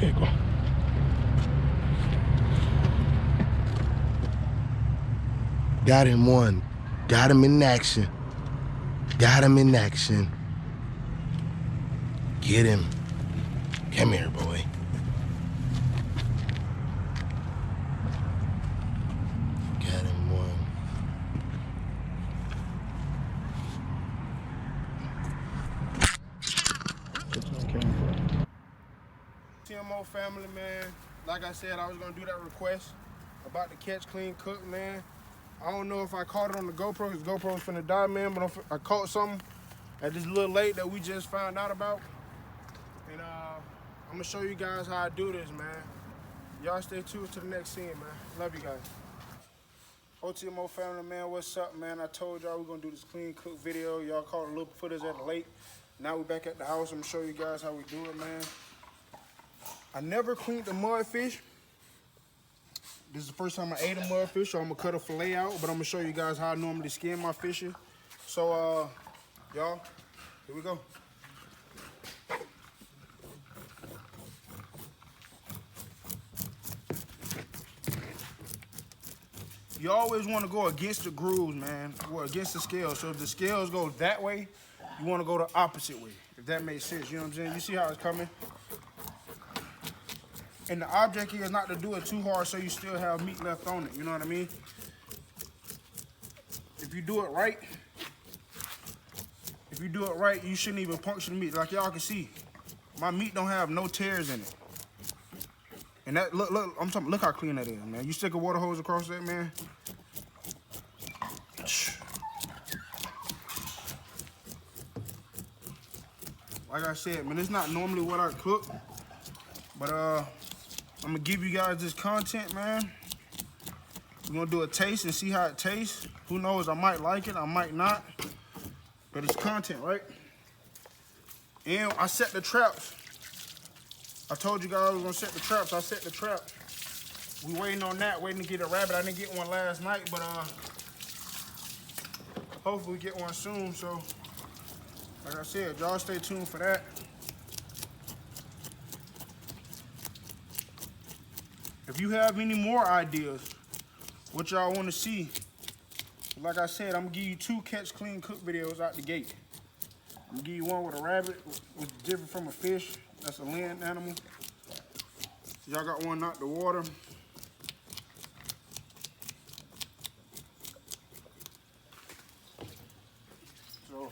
There you go. Got him one. Got him in action. Got him in action. Get him. Come here, boy. Got him one. O.T.M.O family, man. Like I said, I was gonna do that request about the catch, clean, cook, man. I don't know if I caught it on the GoPro, because GoPro's finna die, man, but I caught something at this little lake that we just found out about. And I'm gonna show you guys how I do this, man. Y'all stay tuned to the next scene, man. Love you guys. O.T.M.O family, man, what's up, man? I told y'all we're gonna do this clean cook video. Y'all caught a little footage at the lake. Now we're back at the house. I'm gonna show you guys how we do it, man. I never cleaned the mudfish. This is the first time I ate a mudfish, so I'm gonna cut a fillet out, but I'm gonna show you guys how I normally skin my fishes. So, y'all, here we go. You always want to go against the grooves, man, or against the scales. So if the scales go that way, you want to go the opposite way, if that makes sense. You know what I'm saying? You see how it's coming? And the object here is not to do it too hard so you still have meat left on it, you know what I mean? If you do it right, you shouldn't even puncture the meat. Like y'all can see, my meat don't have no tears in it. And that, look how clean that is, man. You stick a water hose across that, man. Like I said, man, it's not normally what I cook, but I'm gonna give you guys this content, man. We're gonna do a taste and see how it tastes. Who knows, I might like it, I might not, but it's content, right? And I set the traps. I told you guys I was gonna set the traps. I set the trap. We waiting on that, waiting to get a rabbit. I didn't get one last night, but hopefully we get one soon. So, like I said, y'all stay tuned for that. If you have any more ideas, what y'all want to see, like I said, I'm gonna give you 2 catch, clean, cook videos out the gate. I'm gonna give you one with a rabbit, which is different from a fish. That's a land animal. Y'all got one out the water. So,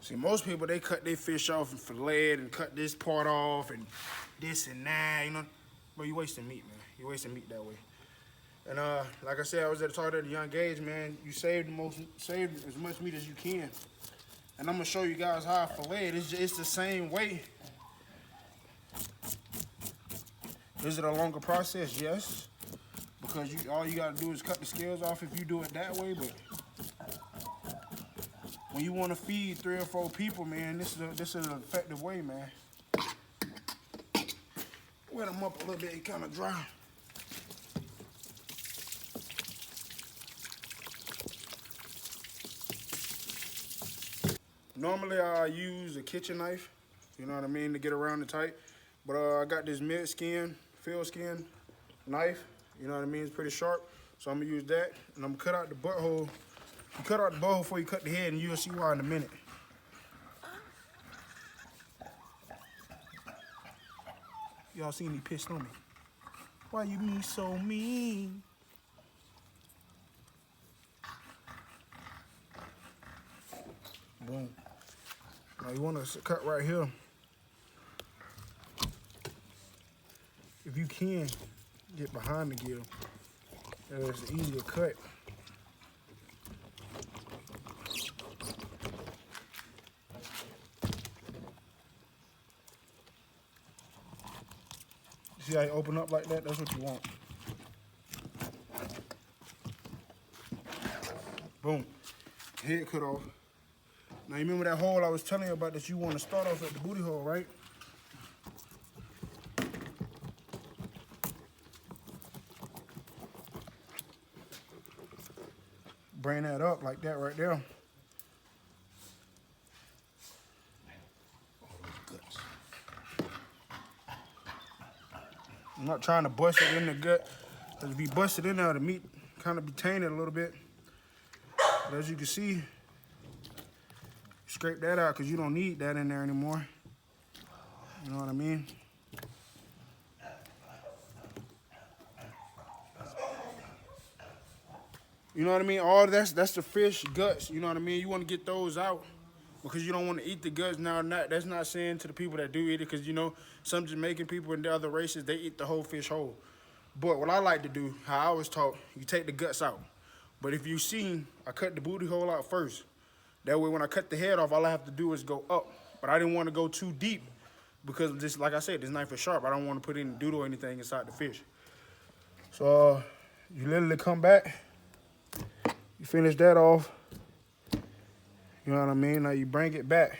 see, most people, they cut their fish off and fillet it and cut this part off and this and that, you know. But you wasting meat, man. You wasting meat that way. And like I said, I was at a young age, man. You save as much meat as you can. And I'm gonna show you guys how I fillet it. It's the same way. Is it a longer process? Yes. Because all you gotta do is cut the scales off if you do it that way, but when you want to feed 3 or 4 people, man, this is an effective way, man. Wet them up a little bit, he kind of dry. Normally I use a kitchen knife, you know what I mean, to get around it tight. But I got this mid-skin, field skin knife, you know what I mean, it's pretty sharp. So I'm gonna use that, and I'm gonna cut out the butthole. You cut out the butthole before you cut the head, and you'll see why in a minute. Y'all seen me pissed on me. Why you be so mean? Boom. Now you want to cut right here. If you can, get behind the gill. It's easy to cut. See how you open up like that? That's what you want. Boom. Head cut off. Now you remember that hole I was telling you about that you want to start off at the booty hole, right? Bring that up like that right there. I'm not trying to bust it in the gut. Because if you bust it in there, the meat kind of be tainted a little bit. But as you can see, scrape that out because you don't need that in there anymore. You know what I mean? You know what I mean? All that's the fish guts. You know what I mean? You want to get those out because you don't want to eat the guts. Now, that's not saying to the people that do eat it, because you know some Jamaican people and the other races, they eat the whole fish whole. But what I like to do, how I was taught, you take the guts out. But if you seen, I cut the booty hole out first. That way, when I cut the head off, all I have to do is go up. But I didn't want to go too deep because this, like I said, this knife is sharp. I don't want to put any doodle or anything inside the fish. So you literally come back. You finish that off, you know what I mean? Now you bring it back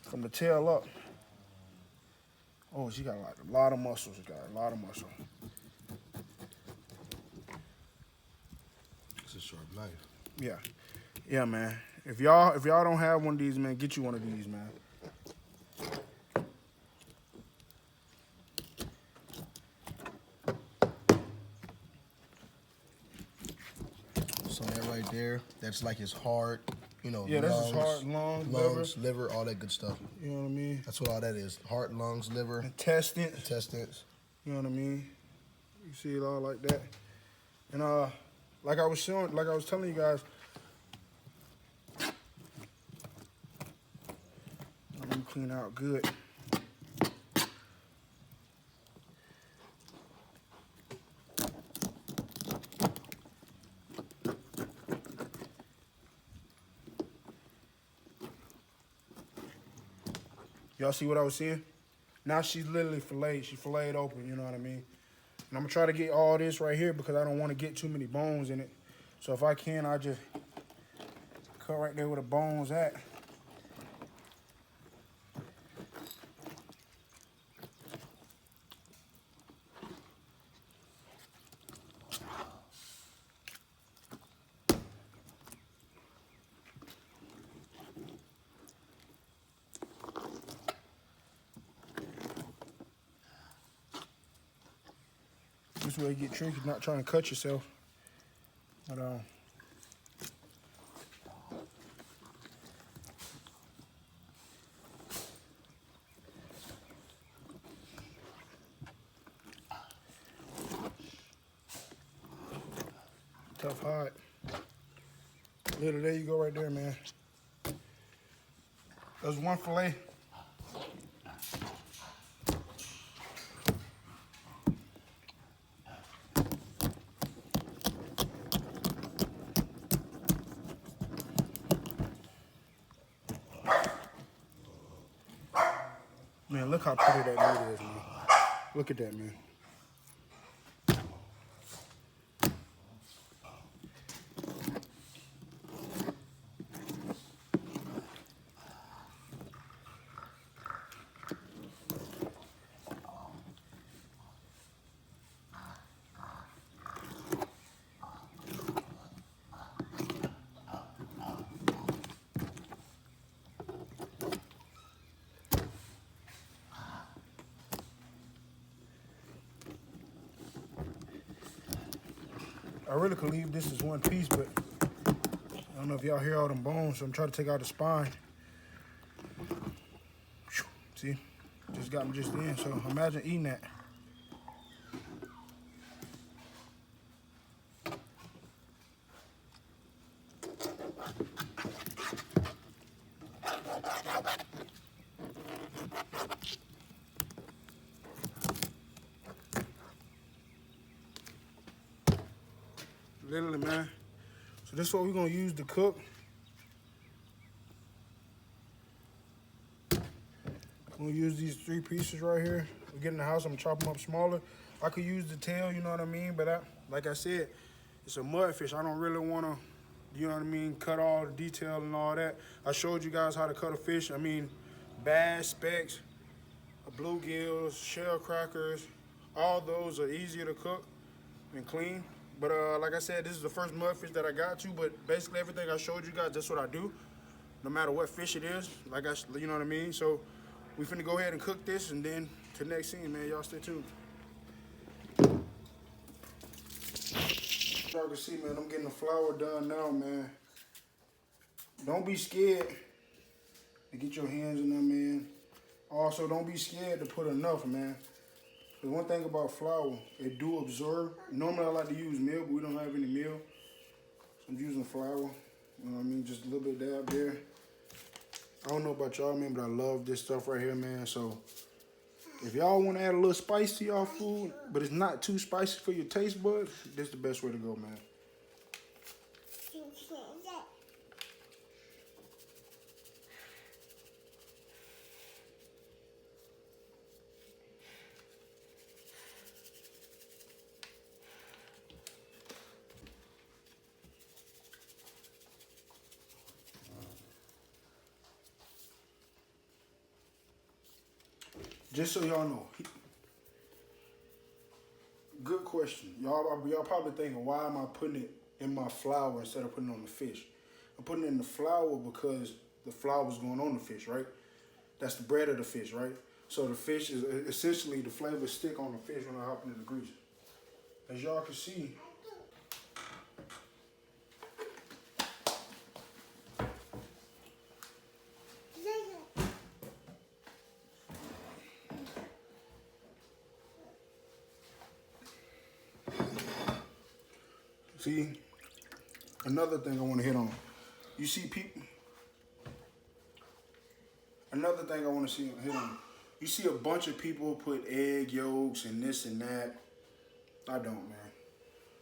from the tail up. Oh, she got like a lot of muscles, guys, a lot of muscle. It's a sharp knife. Yeah, yeah, man. If y'all don't have one of these, man, get you one of these, man. So that right there, that's like his heart, you know, yeah, lungs, that's his heart, lungs, liver, all that good stuff. You know what I mean? That's what all that is. Heart, lungs, liver. Intestines. You know what I mean? You see it all like that. And like I was telling you guys, let me clean out good. Y'all see what I was saying? Now she's literally filleted. She filleted open, you know what I mean? And I'm gonna try to get all this right here because I don't want to get too many bones in it. So if I can, I'll just cut right there where the bones at. This way you get tricky, not trying to cut yourself. But tough hide. Little, there you go right there, man. There's one fillet. Man, look how pretty that meat is, man. Look at that, man. I really could leave this as one piece, but I don't know if y'all hear all them bones, so I'm trying to take out the spine. See, just got me just in, so imagine eating that. Literally, man. So this is what we're gonna use to cook. I'm gonna use these 3 pieces right here. We get in the house, I'm gonna chop them up smaller. I could use the tail, you know what I mean? But like I said, it's a mudfish. I don't really wanna, you know what I mean, cut all the detail and all that. I showed you guys how to cut a fish. I mean, bass, specks, bluegills, shell crackers, all those are easier to cook and clean. But like I said, this is the first mudfish that I got to, but basically everything I showed you guys, that's what I do. No matter what fish it is, you know what I mean? So we finna go ahead and cook this, and then to the next scene, man. Y'all stay tuned. Y'all can see, man, I'm getting the flour done now, man. Don't be scared to get your hands in there, man. Also, don't be scared to put enough, man. The one thing about flour, it do absorb. Normally, I like to use milk, but we don't have any milk. So I'm using flour. You know what I mean? Just a little bit dab there. I don't know about y'all, man, but I love this stuff right here, man. So if y'all want to add a little spice to y'all food, but it's not too spicy for your taste buds, this is the best way to go, man. Just so y'all know, good question. Y'all probably thinking, why am I putting it in my flour instead of putting it on the fish? I'm putting it in the flour because the flour is going on the fish, right? That's the bread of the fish, right? So the fish is essentially, the flavor stick on the fish when I hop into the grease. As y'all can see, another thing I want to hit on. You see people, another thing I want to hit on. You see a bunch of people put egg yolks and this and that. I don't, man.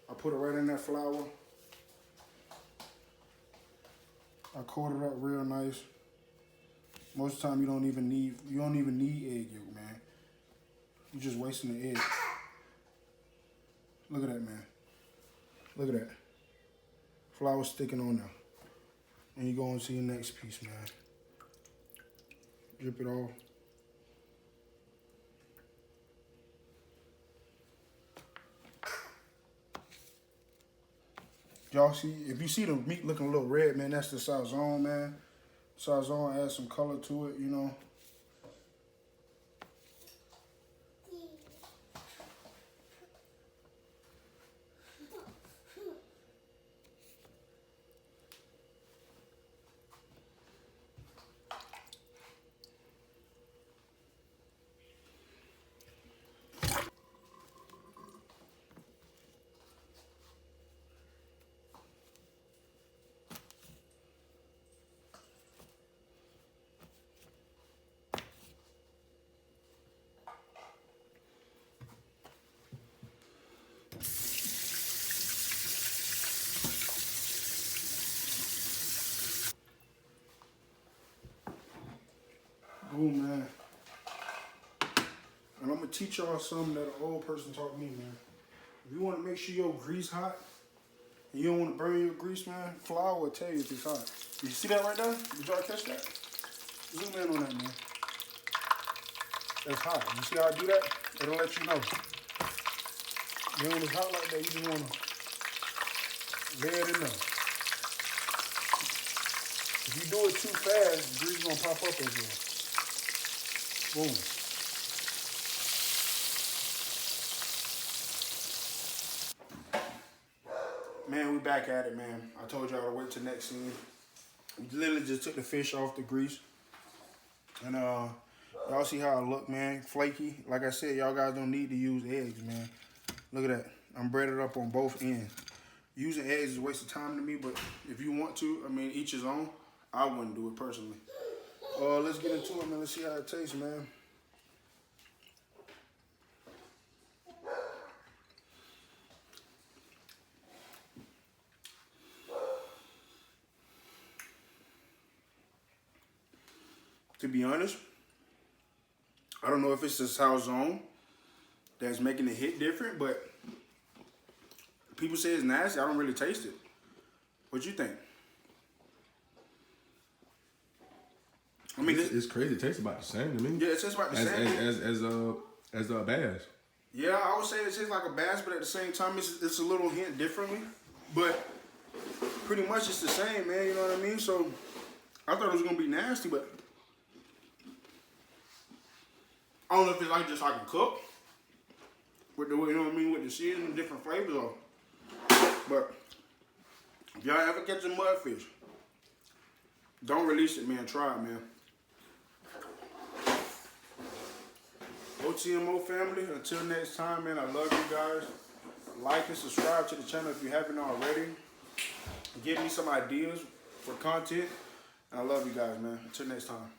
I put it right in that flour. I coat it up real nice. Most of the time you don't even need egg yolk, man. You're just wasting the egg. Look at that, man. Look at that. Flour sticking on there. And you go on to your next piece, man. Drip it off. Y'all see, if you see the meat looking a little red, man, that's the sazon, man. Sazon adds some color to it, you know. Boom, man. And I'm gonna teach y'all something that an old person taught me, man. If you want to make sure your grease hot, and you don't want to burn your grease, man, flour will tell you if it's hot. You see that right there? Did y'all catch that? Zoom in on that, man. That's hot. You see how I do that? It'll let you know. Then when it's hot like that, you just want to lay it in there. If you do it too fast, the grease is going to pop up as well. Boom. Man, we back at it, man. I told y'all to wait till next scene. We literally just took the fish off the grease. And y'all see how it look, man. Flaky. Like I said, y'all guys don't need to use eggs, man. Look at that. I'm breaded up on both ends. Using eggs is a waste of time to me, but if you want to, I mean, each his own. I wouldn't do it personally. Let's get into it, man. Let's see how it tastes, man. to be honest. I don't know if it's the South Zone that's making it hit different, but people say it's nasty. I don't really taste it. What you think? I mean, it's crazy. It tastes about the same to me. Yeah, it tastes about the same. As a bass. Yeah, I would say it tastes like a bass, but at the same time, it's a little hint differently. But pretty much it's the same, man. You know what I mean? So I thought it was gonna be nasty, but I don't know if it's like just like a cook with the, you know what I mean, with the seasoning, different flavors. Or, but if y'all ever catch a mudfish, don't release it, man. Try it, man. O.T.M.O family, until next time, man, I love you guys. Like and subscribe to the channel if you haven't already. Give me some ideas for content. And I love you guys, man. Until next time.